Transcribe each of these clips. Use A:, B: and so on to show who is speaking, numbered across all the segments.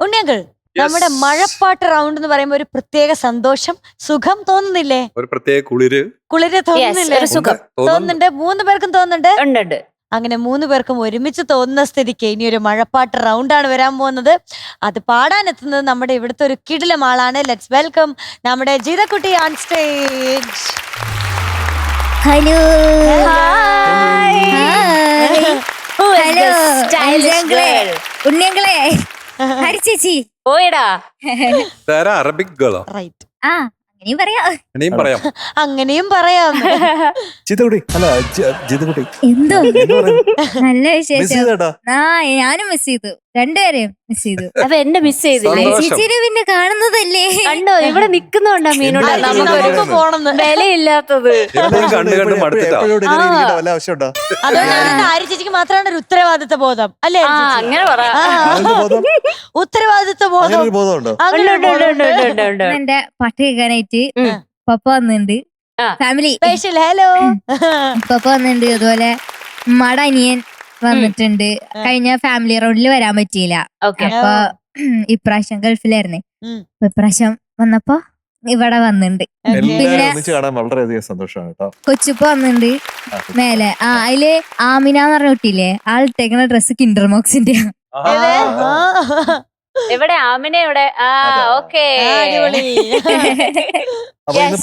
A: ഉണ്ണിയങ്കിൾ, നമ്മുടെ മഴപ്പാട്ട് റൗണ്ട് എന്ന് പറയുമ്പോ ഒരു പ്രത്യേക സന്തോഷം, സുഖം തോന്നുന്നില്ലേ?
B: ഒരു പ്രത്യേക കുളിര്
A: തോന്നുന്നില്ലേ?
C: സുഖം
A: തോന്നുന്നുണ്ട്. 3 പേർക്കും തോന്നുന്നുണ്ട്.
C: ഉണ്ട്.
A: അങ്ങനെ 3 പേർക്കും ഒരുമിച്ച് തോന്നുന്ന സ്ഥിതിക്ക് ഇനി ഒരു മഴപ്പാട്ട് റൗണ്ടാണ് വരാൻ പോകുന്നത്. അത് പാടാനെത്തുന്നത് നമ്മുടെ ഇവിടുത്തെ ഒരു കിടിലം ആളാണ്. ലെറ്റ്സ് വെൽക്കം നമ്മുടെ ജീതക്കുട്ടി ഓൺ സ്റ്റേജ്.
D: ഹലോ ഉണ്ണിയങ്ങളെ, ഹരി ചേച്ചി
C: പോയിടാ.
B: അറബിക് ഗേളോ?
A: റൈറ്റ്.
D: ആ അങ്ങനെയും പറയാം.
B: പറയാം.
A: അങ്ങനെയും പറയാം.
E: ജിതകുട്ടി അല്ല ജിതകുട്ടി
D: എന്തോ നല്ല വിശേഷം. ആ ഞാനും മിസ് ചെയ്തു, രണ്ടുപേരെയും മിസ് ചെയ്തു.
C: അപ്പൊ എന്നെ മിസ് ചെയ്തില്ലേ?
D: ചേച്ചിനെ പിന്നെ കാണുന്നതല്ലേ.
C: കണ്ടോ ഇവിടെ നിക്കുന്നോണ്ടാ മീനോട്
A: നമുക്ക് പോണെന്ന്
C: വിലയില്ലാത്തത്.
A: അതുകൊണ്ടാണ് ആര്യ ചേച്ചിക്ക് മാത്രമാണ് ഒരു ഉത്തരവാദിത്വ ബോധം അല്ലേ?
C: അങ്ങനെ പറ.
A: ഉത്തരവാദിത്വ ബോധം.
D: എന്റെ പാട്ട് കേൾക്കാനായിട്ട് പപ്പ വന്നിട്ടുണ്ട്, ഫാമിലി
A: സ്പെഷ്യൽ ഹലോ.
D: പപ്പ വന്നിട്ടുണ്ട്, അതുപോലെ ഉമ്മയുടെ അനിയൻ വന്നിട്ടുണ്ട്. കഴിഞ്ഞ ഫാമിലി റൗണ്ടിൽ വരാൻ പറ്റിയില്ല. അപ്പൊ ഇപ്രാവശ്യം ഗൾഫിലായിരുന്നേ. ഇപ്രാവശ്യം വന്നപ്പോ ഇവിടെ വന്നിട്ടുണ്ട്.
E: കാണാൻ വളരെയധികം സന്തോഷമാണ് കേട്ടോ.
D: കൊച്ചുപ്പ വന്നിട്ടുണ്ട് മേലെ. അതില് ആമിന എന്ന് പറഞ്ഞ കുട്ടിയില്ലേ, ആൾ ഇട്ടേക്കുന്ന ഡ്രസ് കിൻഡർ മോക്സിന്റെ.
C: എവിടെ ആമിനെ എവിടെ? ഓക്കേ.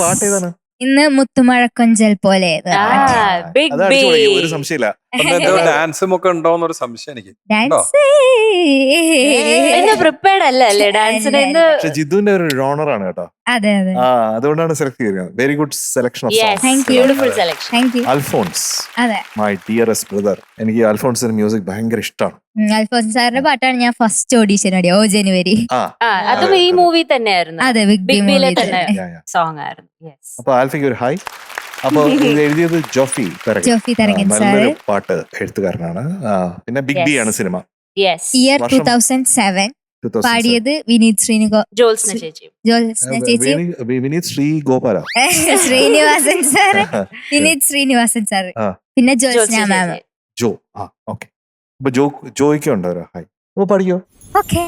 E: പാട്ട് ഏതാണ്?
D: ഇന്ന് മുത്തുമഴക്കൊഞ്ചൽ പോലെ.
E: ഒരു സംശയമില്ല.
B: ഡാൻസും ഒക്കെ ഉണ്ടോന്നൊരു സംശയം എനിക്ക്.
D: ഡാൻസ്
C: പ്രിപ്പയർഡ് അല്ലേ ഡാൻസിന്?
E: ജിതുവിന്റെ ഒരു ജോണറാണ് കേട്ടോ.
D: അതെ അതെ,
E: അതുകൊണ്ടാണ് സെലക്ട് ചെയ്തത്. Very good selection of
D: Thank you.
C: Beautiful selection.
D: Thank you.
E: Alphons,
D: അതെ,
E: മൈ ഡിയറസ്റ്റ് ബ്രദർ. എനിക്ക് അൽഫോൺസിന്റെ മ്യൂസിക് ഭയങ്കര ഇഷ്ടമാണ്.
D: അൽഫോൻസ് സാറിന്റെ പാട്ടാണ് ഞാൻ ഫസ്റ്റ് ഓഡീഷൻ ഓടിയ ജനുവരി.
C: അതും ഈ മൂവി തന്നെയായിരുന്നു.
D: അതെ,
C: ബിഗ് ബിയിലെ തന്നെ സോങ് ആയിരുന്നു.
E: അപ്പൊ ആൽഫിക്ക് ഒരു ഹായ്. അപ്പൊ ഇത് എഴുതിയത് ജോഫി
D: തരകൻ സാറ്.
E: നല്ലൊരു പാട്ട് എഴുത്തുകാരനാണ്. പിന്നെ ബിഗ് ബി ആണ് സിനിമ.
D: ഇയർ 2007. പാടിയത് വിനീത്
C: ജോത്സ്ന ചേച്ചി.
D: വിനീത്
E: ശ്രീഗോപാല
D: ശ്രീനിവാസൻ സാർ, വിനീത് ശ്രീനിവാസൻ സാർ, പിന്നെ ജോത്സ്ന മാം.
E: ജോ. ഓക്കെ. അപ്പൊ ജോയ്ക്ക് ഉണ്ടോ ഒരു ഹായ്? ഓ പാടിക്കോ.
D: ഓക്കെ.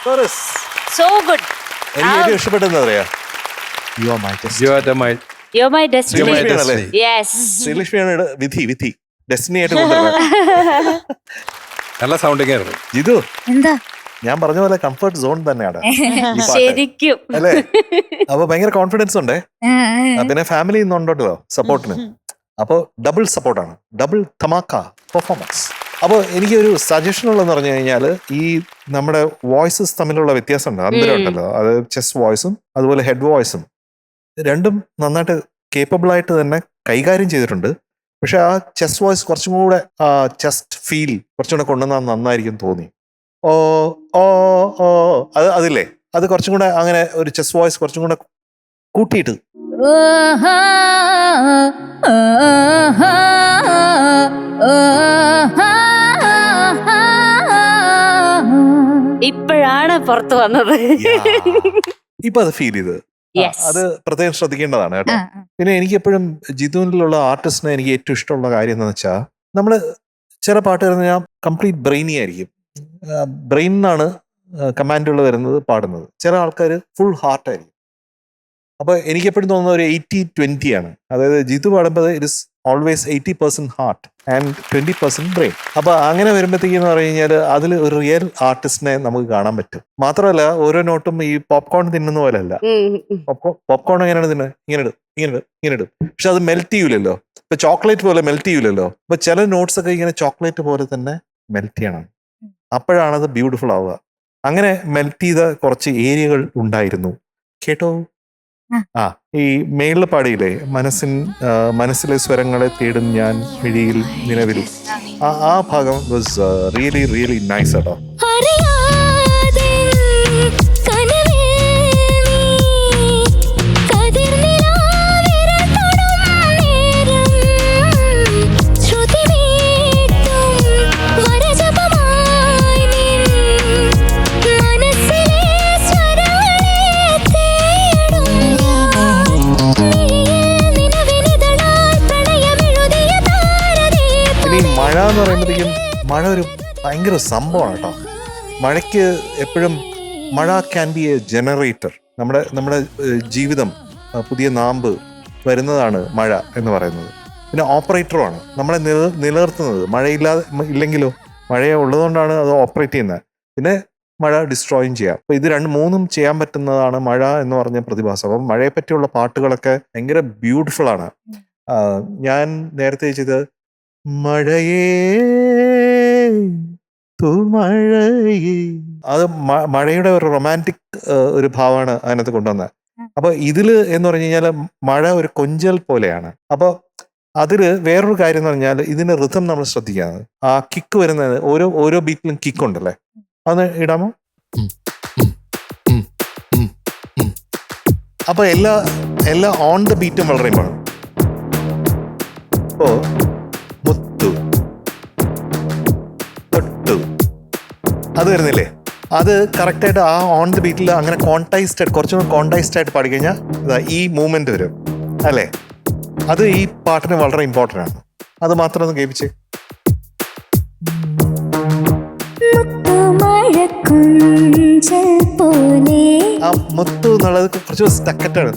C: So good.
E: എനിക്ക് ഏറ്റവും ഇഷ്ടപ്പെട്ടെന്ന് പറയാ you are my
B: You are the my-
C: you my
B: you are my
C: destiny.
B: destiny.
C: Yes.
E: ശ്രീലക്ഷ്മിയാണ് വിധി ഡെസ്റ്റിനി ആയിട്ട് കൊണ്ടുവരുന്നത്.
B: നല്ല സൗണ്ടിങ് ആയിരുന്നു.
E: ജിതു
D: എന്താ
E: ഞാൻ പറഞ്ഞ പോലെ കംഫർട്ട് സോൺ തന്നെയാണ് ഈ പാട്ട്.
C: ശരിക്കും.
E: അല്ലേ? അപ്പൊ ഭയങ്കര കോൺഫിഡൻസ് ഉണ്ട്.
D: ആ, ആ.
E: പിന്നെ ഫാമിലി ഇന്നുണ്ടോ സപ്പോർട്ടിന്. അപ്പൊ ഡബിൾ സപ്പോർട്ടാണ്, ഡബിൾ ധമാക്ക പെർഫോമൻസ്. അപ്പോൾ എനിക്ക് ഒരു സജഷൻ ഉള്ളതെന്ന് പറഞ്ഞു കഴിഞ്ഞാൽ ഈ നമ്മുടെ വോയിസസ് തമ്മിലുള്ള വ്യത്യാസമുണ്ട്, അന്തരം ഉണ്ടല്ലോ. അത് ചെസ്റ്റ് വോയിസും അതുപോലെ ഹെഡ് വോയിസും രണ്ടും നന്നായിട്ട് കേപ്പബിൾ ആയിട്ട് തന്നെ കൈകാര്യം ചെയ്തിട്ടുണ്ട്. പക്ഷെ ആ ചെസ്റ്റ് വോയിസ് കുറച്ചും കൂടെ ആ ചെസ്റ്റ് ഫീൽ കുറച്ചും കൂടെ കൊണ്ടുവന്നാൽ നന്നായിരിക്കും തോന്നി. ഓ ഓ ഓ അതില്ലേ, അത് കുറച്ചും കൂടെ അങ്ങനെ ഒരു ചെസ്റ്റ് വോയിസ് കുറച്ചും കൂടെ കൂട്ടിയിട്ട്
D: ഓഹാ, ഓഹാ, ഓഹാ.
C: ഇപ്പോഴാണ് പുറത്തു വന്നത്.
E: ഇപ്പൊ അത് ഫീൽ ചെയ്ത്
C: Yes.
E: അത് പ്രത്യേകം ശ്രദ്ധിക്കേണ്ടതാണ് കേട്ടോ.
D: ആ, ആ.
E: പിന്നെ എനിക്ക് എപ്പോഴും ജിതുവിലുള്ള ആർട്ടിസ്റ്റിനെ എനിക്ക് ഏറ്റവും ഇഷ്ടമുള്ള കാര്യം എന്താണെന്ന് വെച്ചാൽ നമ്മള് ചില പാട്ടുകൾ ഞാൻ കംപ്ലീറ്റ് ബ്രെയിനി ആയിരിക്കും, ബ്രെയിൻ നിന്നാണ് കമാൻഡുകൾ വരുന്നത് പാടുന്നത്. ചില ആൾക്കാർ ഫുൾ ഹാർട്ടായിരിക്കും. അപ്പൊ എനിക്ക് എപ്പോഴും തോന്നുന്നത് ഒരു 80-20 ആണ്. അതായത് ജിതു പാടുമ്പോൾ it is always 80% heart and 20% brain. അപ്പൊ അങ്ങനെ വരുമ്പോഴത്തേക്കെന്ന് പറഞ്ഞു കഴിഞ്ഞാൽ അതിൽ ഒരു റിയൽ ആർട്ടിസ്റ്റിനെ നമുക്ക് കാണാൻ പറ്റും. മാത്രമല്ല ഓരോ നോട്ടും ഈ പോപ്കോൺ തിന്നുന്ന പോലെ അല്ല. പോപ്കോൺ എങ്ങനെയാണ് തിന്നുന്നത്? ഇങ്ങനെ ഇടും. പക്ഷെ അത് മെൽറ്റ് ചെയ്യൂലല്ലോ. ഇപ്പൊ ചോക്ലേറ്റ് പോലെ മെൽറ്റ് ചെയ്യൂലല്ലോ. അപ്പൊ ചില നോട്ട്സ് ഒക്കെ ഇങ്ങനെ ചോക്ലേറ്റ് പോലെ തന്നെ മെൽറ്റ് ചെയ്യണം, അപ്പോഴാണ് അത് ബ്യൂട്ടിഫുൾ ആവുക. അങ്ങനെ മെൽറ്റ് ചെയ്ത കുറച്ച് ഏരിയകൾ ഉണ്ടായിരുന്നു കേട്ടോ. ആ ഈ മേളിൽ പാടിയില്ലേ, മനസ്സിലെ സ്വരങ്ങളെ തേടും ഞാൻ മിഴിയിൽ നിലവിൽ, ആ ഭാഗം വാസ് റിയലി റിയലി നൈസ് കേട്ടോ. മഴ എന്ന് പറയുമ്പോഴത്തേക്കും മഴ ഒരു ഭയങ്കര സംഭവമാണ് കേട്ടോ. മഴയ്ക്ക് എപ്പോഴും മഴ ക്യാൻ ബി എ ജനറേറ്റർ. നമ്മുടെ ജീവിതം പുതിയ നാമ്പ് വരുന്നതാണ് മഴ എന്ന് പറയുന്നത്. പിന്നെ ഓപ്പറേറ്ററുമാണ് നമ്മളെ നിലനിർത്തുന്നത്. ഇല്ലെങ്കിലോ മഴയെ ഉള്ളതുകൊണ്ടാണ് അത് ഓപ്പറേറ്റ് ചെയ്യുന്നത്. പിന്നെ മഴ ഡിസ്ട്രോയും ചെയ്യാം. അപ്പൊ ഇത് മൂന്നും ചെയ്യാൻ പറ്റുന്നതാണ് മഴ എന്ന് പറഞ്ഞ പ്രതിഭാസം. അപ്പം മഴയെ പറ്റിയുള്ള പാട്ടുകളൊക്കെ ഭയങ്കര ബ്യൂട്ടിഫുൾ ആണ്. ഞാൻ നേരത്തെ ചെയ്ത് മഴയേ തൂമഴയേ, അത് മഴയുടെ ഒരു റൊമാൻറ്റിക് ഒരു ഭാവമാണ് അതിനകത്ത് കൊണ്ടുവന്നത്. അപ്പൊ ഇതില് എന്ന് പറഞ്ഞു കഴിഞ്ഞാൽ മഴ ഒരു കൊഞ്ചൽ പോലെയാണ്. അപ്പൊ അതില് വേറൊരു കാര്യം എന്ന് പറഞ്ഞാൽ ഇതിന്റെ റിഥം നമ്മൾ ശ്രദ്ധിക്കാണ്. ആ കിക്ക് വരുന്നത് ഓരോ ബീറ്റിലും കിക്ക് ഉണ്ടല്ലേ, അതൊന്ന് ഇടാമോ? അപ്പൊ എല്ലാ ഓൺ ദ ബീറ്റും വളരെ ഇമ്പോർട്ടൻ്റ്. ഓ മുത്തു തൊട്ടു അത് വരുന്നില്ലേ, അത് കറക്റ്റായിട്ട് ആ ഓൺ ദ ബീറ്റിൽ അങ്ങനെ കുറച്ചുകൂടി കോണ്ടൈസ്ഡ് ആയിട്ട് പാടിക്കഴിഞ്ഞാൽ ഈ മൂവ്മെന്റ് വരും അല്ലേ. അത് ഈ പാട്ടിന് വളരെ ഇമ്പോർട്ടൻ്റ് ആണ്. അത് മാത്രം ഒന്ന് കേൾപ്പിച്ചേ. ആ മുത്തു എന്നുള്ളത് കുറച്ച് സ്റ്റക്കറ്റാണ്.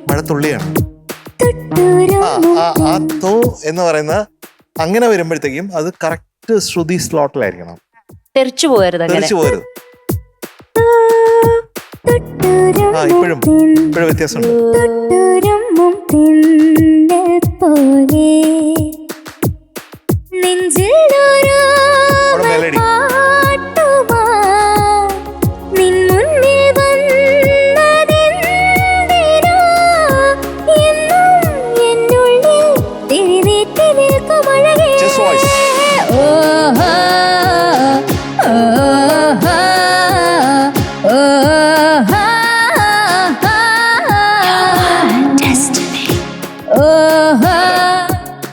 E: മഴത്തുള്ളിയാണ്. ആ തോ എന്ന് പറയുന്ന അങ്ങനെ വരുമ്പോഴത്തേക്കും അത് കറക്റ്റ് ശ്രുതി സ്ലോട്ടിലായിരിക്കണം,
C: തെറിച്ചു പോകരുത്.
E: ആ ഇപ്പോഴും വ്യത്യാസമുണ്ട്. മെലഡി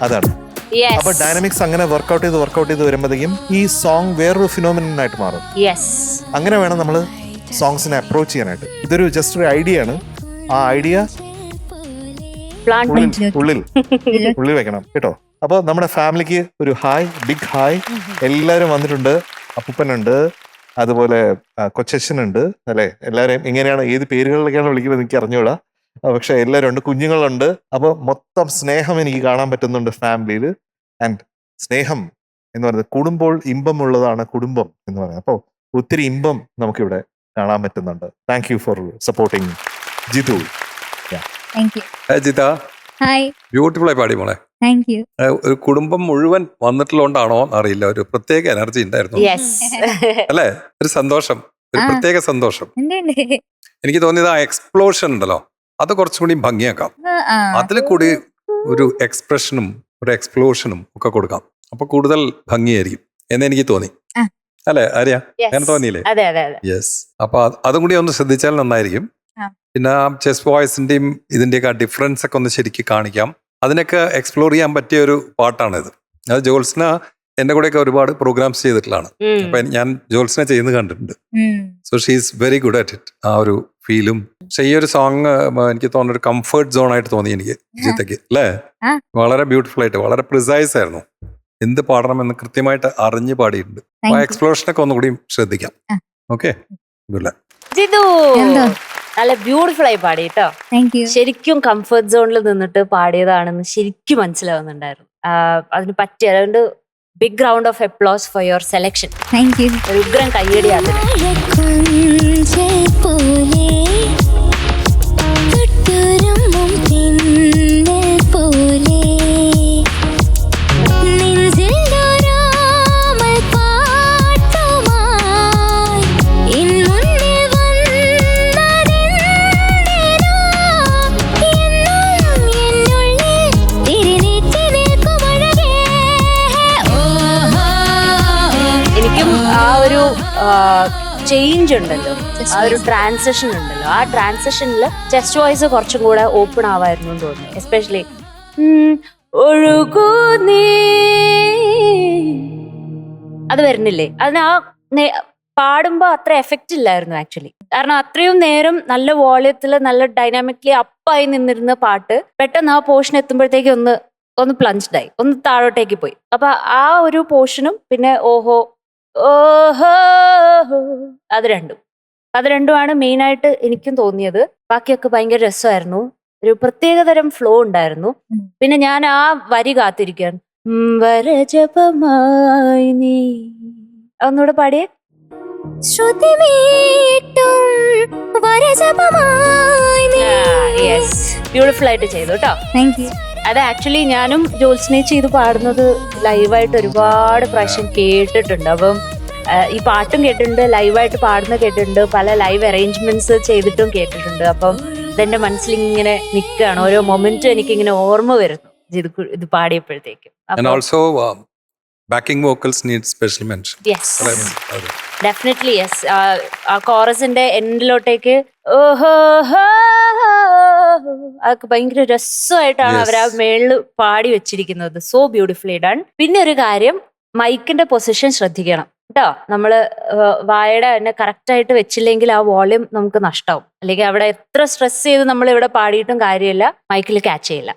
E: അതാണ്. അപ്പൊ ഡൈനാമിക്സ് അങ്ങനെ വർക്ക്ഔട്ട് ചെയ്ത് വരുമ്പോഴത്തേക്കും ഈ സോങ് വേറൊരു ഫിനോമിനൻ ആയിട്ട് മാറും. അങ്ങനെ വേണം നമ്മൾ സോങ്സിനെ അപ്രോച്ച് ചെയ്യാനായിട്ട്. ഇതൊരു ജസ്റ്റ് ഒരു ഐഡിയ ആണ്. ആ ഐഡിയ ഉള്ളിൽ വെക്കണം കേട്ടോ. അപ്പോൾ നമ്മുടെ ഫാമിലിക്ക് ഒരു ഹായ്, ബിഗ് ഹായ്. എല്ലാവരും വന്നിട്ടുണ്ട്. അപ്പൂപ്പനുണ്ട്, അതുപോലെ കൊച്ചച്ഛനുണ്ട് അല്ലേ. എല്ലാവരെയും എങ്ങനെയാണ് ഏത് പേരുകളിലൊക്കെയാണ് വിളിക്കുന്നത് എനിക്ക് അറിഞ്ഞൂടാ. പക്ഷെ എല്ലാവരും ഉണ്ട്, കുഞ്ഞുങ്ങളുണ്ട്. അപ്പോൾ മൊത്തം സ്നേഹം എനിക്ക് കാണാൻ പറ്റുന്നുണ്ട് ഫാമിലിയിൽ. ആൻഡ് സ്നേഹം എന്ന് പറയുന്നത് കൂടുമ്പോൾ ഇമ്പമുള്ളതാണ് കുടുംബം എന്ന് പറയുന്നത്. അപ്പോൾ ഒത്തിരി ഇമ്പം നമുക്കിവിടെ കാണാൻ പറ്റുന്നുണ്ട്. Thank you for supporting Jithu.
D: Thank you.
B: Jitha
D: hi.
B: Beautiful ആയി പാടി മോളെ.
D: Thank you.
B: ഒരു കുടുംബം മുഴുവൻ വന്നിട്ടുള്ളതുകൊണ്ടാണോ അറിയില്ല, ഒരു പ്രത്യേക എനർജി ഉണ്ടായിരുന്നു അല്ലേ. ഒരു സന്തോഷം, ഒരു
D: ആ.
B: പ്രത്യേക സന്തോഷം.
D: ഉണ്ട്.
B: എനിക്ക് തോന്നിയത് ആ എക്സ്പ്ലോഷൻ ഉണ്ടല്ലോ, അത് കുറച്ചും കൂടി ഭംഗിയാക്കാം. അതിൽ കൂടി ഒരു എക്സ്പ്രഷനും ഒരു എക്സ്പ്ലോഷനും ഒക്കെ കൊടുക്കാം. അപ്പൊ കൂടുതൽ ഭംഗിയായിരിക്കും എന്ന് എനിക്ക് തോന്നി.
D: ആ.
B: അല്ലെ ആര്യ, അങ്ങനെ തോന്നിയില്ലേ?
C: അതെ അതെ അതെ.
B: യെസ്. അപ്പൊ അതും കൂടി ഒന്ന് ശ്രദ്ധിച്ചാൽ നന്നായിരിക്കും.
D: ആ.
B: പിന്നെ ചെസ് വോയിസിന്റെയും ഇതിന്റെയൊക്കെ ഡിഫറൻസ് ഒക്കെ ഒന്ന് ശരിക്കും കാണിക്കാം. അതിനൊക്കെ എക്സ്പ്ലോർ ചെയ്യാൻ പറ്റിയ ഒരു പാട്ടാണിത്. അത് ജോത്സ്ന എന്റെ കൂടെയൊക്കെ ഒരുപാട് പ്രോഗ്രാംസ് ചെയ്തിട്ടുള്ളതാണ്. അപ്പൊ ഞാൻ ജോത്സ്ന ചെയ്യുന്നത് കണ്ടിട്ടുണ്ട്. So she is very good at it. ആ ഒരു ഫീലും. പക്ഷെ ഈ ഒരു സോങ് എനിക്ക് തോന്നുന്ന ഒരു കംഫർട്ട് സോൺ ആയിട്ട് തോന്നി എനിക്ക് ജിത്തയ്ക്ക് അല്ലേ.
D: ആ.
B: വളരെ ബ്യൂട്ടിഫുൾ ആയിട്ട്, വളരെ പ്രിസൈസ് ആയിരുന്നു. എന്ത് പാടണമെന്ന് കൃത്യമായിട്ട് അറിഞ്ഞ് പാടിയിട്ടുണ്ട്. ആ എക്സ്പ്ലോഷനൊക്കെ ഒന്നുകൂടി ശ്രദ്ധിക്കാം. ഓക്കെ,
C: ജിതു
D: എന്തോ?
C: നല്ല ബ്യൂട്ടിഫുൾ ആയി പാടി കേട്ടോ.
D: Thank you.
C: ശരിക്കും കംഫർട്ട് സോണിൽ നിന്നിട്ട് പാടിയതാണെന്ന് ശരിക്കും മനസ്സിലാവുന്നുണ്ടായിരുന്നു. അതിന് പറ്റിയ, അതുകൊണ്ട് big round of applause for your selection.
D: Thank you.
C: ഒരു ഉഗ്രം കയ്യടി അതിന്. എനിക്കും ആ ഒരു ചേഞ്ച് ഉണ്ടല്ലോ, ആ ഒരു ട്രാൻസിഷൻ ഉണ്ടല്ലോ, ആ ട്രാൻസിഷനിൽ ചെസ്റ്റ് വോയിസ് കുറച്ചും കൂടെ ഓപ്പൺ ആവായിരുന്നു എന്ന് തോന്നുന്നു. എസ്പെഷ്യലി ഒഴുകൂ നീ, അത് വരുന്നില്ലേ, അതിന് ആ പാടുമ്പോ അത്ര എഫക്റ്റ് ഇല്ലായിരുന്നു ആക്ച്വലി. കാരണം അത്രയും നേരം നല്ല വോളിയത്തില് നല്ല ഡൈനാമിക്കലി അപ്പായി നിന്നിരുന്ന പാട്ട് പെട്ടെന്ന് ആ പോർഷൻ എത്തുമ്പോഴത്തേക്ക് ഒന്ന് പ്ലഞ്ച്ഡായി, ഒന്ന് താഴോട്ടേക്ക് പോയി. അപ്പൊ ആ ഒരു പോർഷനും പിന്നെ ഓഹോ ഓഹോ അത് രണ്ടുമാണ് മെയിനായിട്ട് എനിക്കും തോന്നിയത്. ബാക്കിയൊക്കെ ഭയങ്കര രസമായിരുന്നു. ഒരു പ്രത്യേകതരം ഫ്ലോ ഉണ്ടായിരുന്നു. പിന്നെ ഞാൻ ആ വരി കാത്തിരിക്കുകയാണ്. വരജപമായി നീ, ഒന്നുകൂടെ പാടിയേ. ബ്യൂട്ടിഫുൾ ആയിട്ട് ചെയ്തു കേട്ടോ.
D: Thank you.
C: അത് ആക്ച്വലി ഞാനും ജോത്സ്നെ ചെയ്ത് പാടുന്നത് ലൈവായിട്ട് ഒരുപാട് പ്രാവശ്യം കേട്ടിട്ടുണ്ട്. അപ്പം ഈ പാട്ടും കേട്ടിട്ടുണ്ട്, ലൈവായിട്ട് പാടുന്ന കേട്ടിട്ടുണ്ട്, പല ലൈവ് അറേഞ്ച്മെന്റ്സ് ചെയ്തിട്ടും കേട്ടിട്ടുണ്ട്. അപ്പം ഇതെന്റെ മനസ്സിൽ ഇങ്ങനെ നിൽക്കുകയാണ്, ഓരോ മൊമെന്റും എനിക്കിങ്ങനെ ഓർമ്മ വരുന്നു ഇത് പാടിയപ്പോഴത്തേക്കും.
B: Backing vocals need special mention.
C: Definitely yes. ആ കോറസിന്റെ എൻഡിലോട്ടേക്ക് ഓഹോ അതൊക്കെ ഭയങ്കര രസമായിട്ടാണ് അവർ ആ മേളില് പാടി വെച്ചിരിക്കുന്നത്. So beautifully done. പിന്നെ ഒരു കാര്യം, മൈക്കിന്റെ പൊസിഷൻ ശ്രദ്ധിക്കണം കേട്ടോ. നമ്മള് വായയുടെ തന്നെ കറക്റ്റ് ആയിട്ട് വെച്ചില്ലെങ്കിൽ ആ വോളിയം നമുക്ക് നഷ്ടാവും. അല്ലെങ്കിൽ അവിടെ എത്ര സ്ട്രെസ് ചെയ്ത് നമ്മൾ ഇവിടെ പാടിയിട്ടും കാര്യമില്ല, മൈക്കിൽ ക്യാച്ച് ചെയ്യില്ല.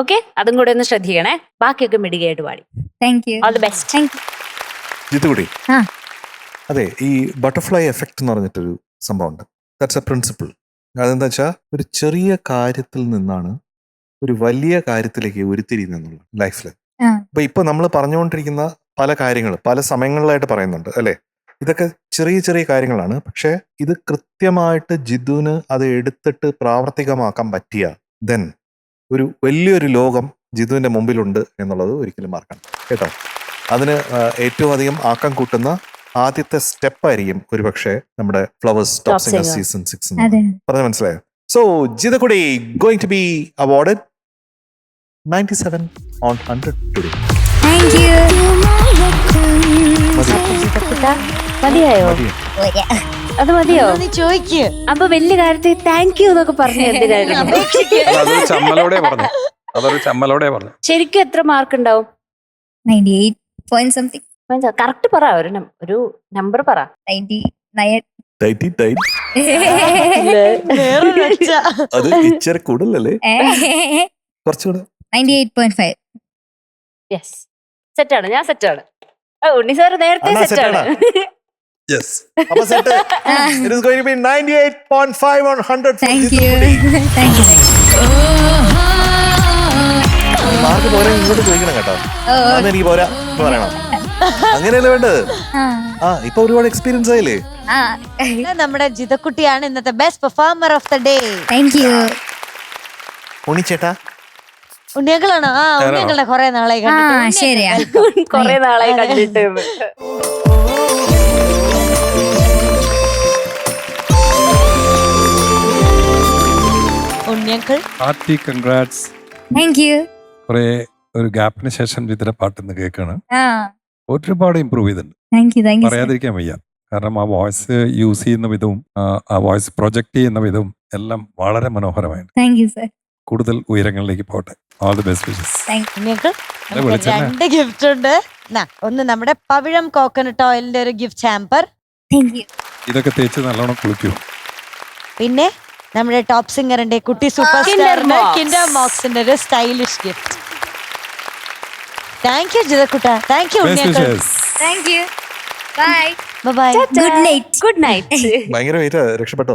C: ഓക്കെ, അതും കൂടെ ഒന്ന് ശ്രദ്ധിക്കണേ. ബാക്കിയൊക്കെ മിടുകയായിട്ട് പാടി.
D: Thank you.
C: All the best.
D: Thank you.
E: Jithukutty,
D: ആ.
E: അതെ, ഈ ബട്ടർഫ്ലൈ എഫക്റ്റ് എന്ന് പറഞ്ഞിട്ടൊരു സംഭവമുണ്ട്. That's a principle. അതെന്താ വെച്ചാൽ ഒരു ചെറിയ കാര്യത്തിൽ നിന്നാണ് ഒരു വലിയ കാര്യത്തിലേക്ക് ഉരുത്തിരിയുന്നുള്ള ലൈഫിൽ. അപ്പൊ ഇപ്പൊ നമ്മൾ പറഞ്ഞുകൊണ്ടിരിക്കുന്ന പല കാര്യങ്ങൾ പല സമയങ്ങളിലായിട്ട് പറയുന്നുണ്ട് അല്ലെ. ഇതൊക്കെ ചെറിയ ചെറിയ കാര്യങ്ങളാണ്. പക്ഷെ ഇത് കൃത്യമായിട്ട് ജിതുവിന് അത് എടുത്തിട്ട് പ്രാവർത്തികമാക്കാൻ പറ്റിയ ദെൻ ഒരു വലിയൊരു ലോകം ജിതുവിന്റെ മുമ്പിലുണ്ട് എന്നുള്ളത് ഒരിക്കലും മറക്കണം കേട്ടോ. അതിന് ഏറ്റവും അധികം ആക്കം കൂട്ടുന്ന ആദ്യത്തെ സ്റ്റെപ്പായിരിക്കും ഒരുപക്ഷെ നമ്മുടെ ഫ്ലവേഴ്സ് ടോപ്പ് സിംഗർ സീസൺ 6 പറഞ്ഞ മനസ്സിലായോ. So Jithakutty going to be awarded 97 on 100 today.
D: Thank you.
C: മതിയായോ? അത് മതിയോ?
A: നീ ചോദിക്ക്.
C: അപ്പൊ വലിയ കാര്യത്തിൽ താങ്ക് യു എന്നൊക്കെ പറഞ്ഞു എന്തിനായിരുന്നു?
B: അതൊരു ചമ്മലോടെ പറഞ്ഞു.
C: ശരിക്കും എത്ര മാർക്ക് ഉണ്ടാവും?
D: 98 point something.
C: കറക്റ്റ് പറ, ഒരു നമ്പർ പറ.
D: 99.
E: അത് ഇച്ചിരി കൂടുതലല്ലേ? കുറച്ചുകൂടെ
D: 98.5.
C: യെസ്, സെറ്റാണ്, ഞാൻ സെറ്റാണ്. ഉണ്ണി സാർ നേരത്തെ
E: അണ്ണാ set
C: സെറ്റാണ്.
B: യെസ്.
E: അപ്പൊ set. It is going to be 98.5 on 100 for
D: thank
E: Jithu
D: you
E: കുട്ടി.
D: താങ്ക് യു
E: മാർക്ക് പോരാ ഇങ്ങോട്ട് ചോദിക്കണം കേട്ടോ. അന്ന് എനിക്ക് പോരാ എന്ന് പറയണം. അങ്ങനെയല്ലേ വേണ്ടത്. ഇപ്പൊ ഒരുപാട് എക്സ്പീരിയൻസ് ആയില്ലേ.
A: നമ്മുടെ ജിതക്കുട്ടിയാണ് ഇന്നത്തെ best performer of the day.
D: Thank you
E: ഉണ്ണിച്ചേട്ടാ
A: ഉണ്ണിയങ്കളാണോ? ഉണ്ണിയങ്കളുടെ കുറെ നാളായി കണ്ടിട്ട്.
D: ശരിയാ
C: കൊറേ നാളായി കണ്ടിട്ട്.
A: Unni uncle
B: hearty congrats.
D: Thank you
B: കുറെ ഒരു ഗ്യാപ്പിന് ശേഷം ജിതിന്റെ പാട്ടിന്ന് കേൾക്കാണ്.
D: ആ
B: ഒരുപാട് ഇമ്പ്രൂവ് ചെയ്തിട്ടുണ്ട്,
D: താങ്ക് യു താങ്ക് യു
B: പറയാതിരിക്കാൻ വയ്യ. കാരണം ആ വോയിസ് യൂസ് ചെയ്യുന്ന വിധവും ആ വോയിസ് പ്രൊജക്ട് ചെയ്യുന്ന വിധവും എല്ലാം വളരെ മനോഹരമായിട്ട്.
D: താങ്ക് യു സർ
B: കൂടുതൽ ഉയരങ്ങളിലേക്ക് പോട്ടെ. All the best wishes.
A: Unni uncle നമുക്ക്
B: വിളിച്ചെന്നെ.
A: 2 ഗിഫ്റ്റ് ഉണ്ട്. ഒന്ന് നമ്മുടെ പവിഴം കോക്കനട്ട് ഓയിലിന്റെ ഒരു ഗിഫ്റ്റ് ഹാമ്പർ,
D: താങ്ക് യു
B: ഇതൊക്കെ തേച്ച് നല്ലോണം കുളിക്കൂ.
A: പിന്നെ നമ്മുടെ ടോപ്പ് സിംഗറിന്റെ കുട്ടി സൂപ്പർ
C: Kinder
A: സ്റ്റാറിന്റെ
C: Mox.
A: കിൻഡർ മോക്സിന്റെ ഒരു സ്റ്റൈലിഷ് ഗിഫ്റ്റ്. താങ്ക് യു ജിതക്കുട്ട. Thank you
B: best
A: Unni uncle.
B: Wishes.
D: Thank you bye
A: bye.
D: Good night
C: good night.
E: ഭയങ്കര വെയിറ്റ് രക്ഷപ്പെട്ടോ.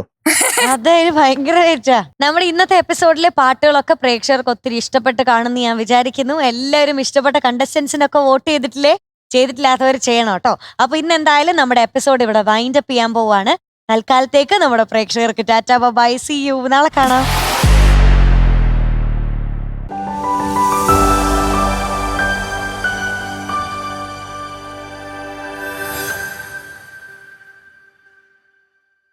A: അതായത് ഭയങ്കര ഇഷ്ടാ. നമ്മുടെ ഇന്നത്തെ എപ്പിസോഡിലെ പാട്ടുകളൊക്കെ പ്രേക്ഷകർക്ക് ഒത്തിരി ഇഷ്ടപ്പെട്ട് കാണുമെന്ന് ഞാൻ വിചാരിക്കുന്നു. എല്ലാവരും ഇഷ്ടപ്പെട്ട കണ്ടസ്റ്റൻസിനൊക്കെ വോട്ട് ചെയ്തിട്ടില്ലേ? ചെയ്തിട്ടില്ലാത്തവർ ചെയ്യണം കേട്ടോ. അപ്പൊ ഇന്ന് എന്തായാലും നമ്മുടെ എപ്പിസോഡ് ഇവിടെ വൈൻഡ് അപ്പ് ചെയ്യാൻ പോവാണ്. തൽക്കാലത്തേക്ക് നമ്മുടെ പ്രേക്ഷകർക്ക് ടാറ്റാ ബൈ, സീ യു, നാളെ കാണാം.